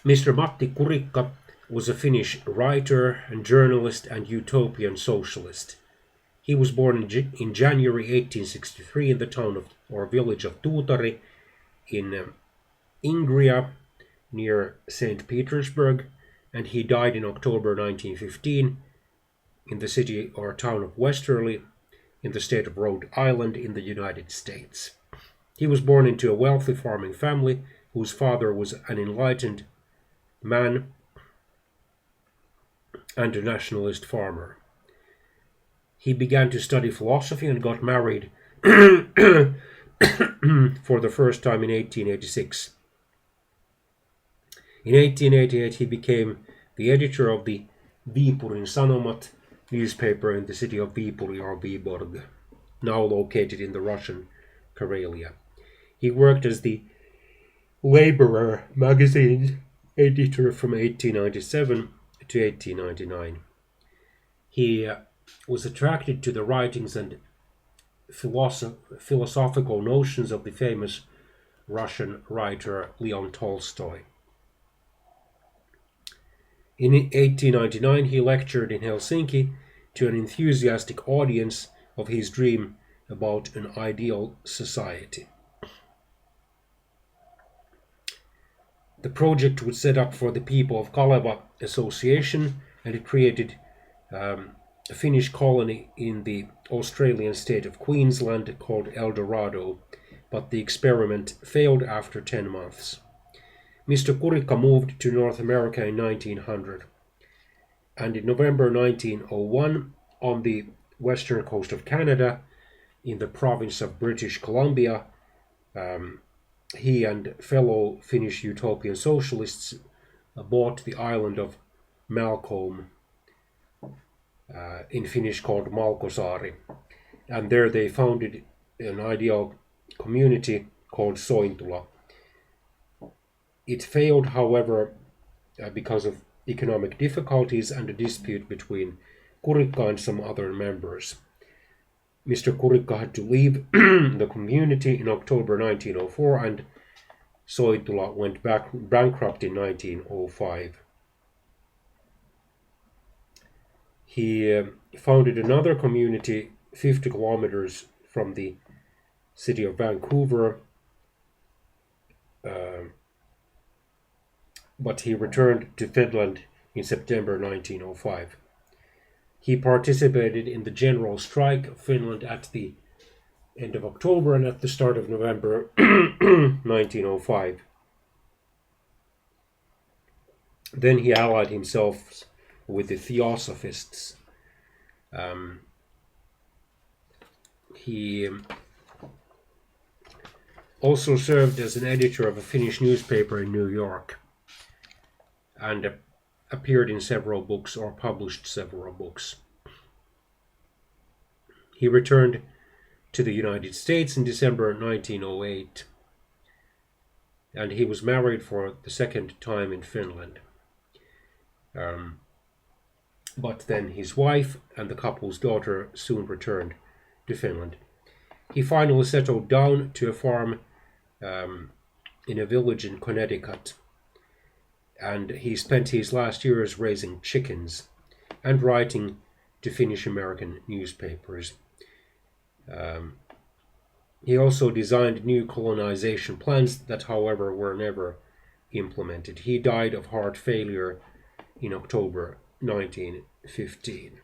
Mr. Matti Kurikka was a Finnish writer and journalist and utopian socialist. He was born in January 1863 in the town of or village of Tuutari in Ingria near St. Petersburg, and he died in October 1915 in the city or town of Westerly in the state of Rhode Island in the United States. He was born into a wealthy farming family whose father was an enlightened man and a nationalist farmer. He began to study philosophy and got married for the first time in 1886. In 1888 he became the editor of the Viipurin Sanomat newspaper in the city of Viipuri or Viborg, now located in the Russian Karelia. He worked as the Laborer magazine editor from 1897 to 1899. He was attracted to the writings and philosophical notions of the famous Russian writer Leon Tolstoy. In 1899 he lectured in Helsinki to an enthusiastic audience of his dream about an ideal society. The project was set up for the people of Kaleva Association, and it created a Finnish colony in the Australian state of Queensland called El Dorado, but the experiment failed after 10 months. Mr. Kurikka moved to North America in 1900, and in November 1901, on the western coast of Canada, in the province of British Columbia, he and fellow Finnish utopian socialists bought the island of Malcolm, in Finnish called Malkosaari, and there they founded an ideal community called Sointula. It failed, however, because of economic difficulties and a dispute between Kurikka and some other members. Mr. Kurikka had to leave the community in October 1904, and Sointula went bankrupt in 1905. He founded another community 50 kilometers from the city of Vancouver, but he returned to Finland in September 1905. He participated in the general strike of Finland at the end of October and at the start of November 1905. Then he allied himself with the Theosophists. He also served as an editor of a Finnish newspaper in New York and appeared in several books or published several books. He returned to the United States in December 1908, and he was married for the second time in Finland. But then his wife and the couple's daughter soon returned to Finland. He finally settled down to a farm in a village in Connecticut, and he spent his last years raising chickens and writing to Finnish American newspapers. He also designed new colonization plans that, however, were never implemented. He died of heart failure in October 1915.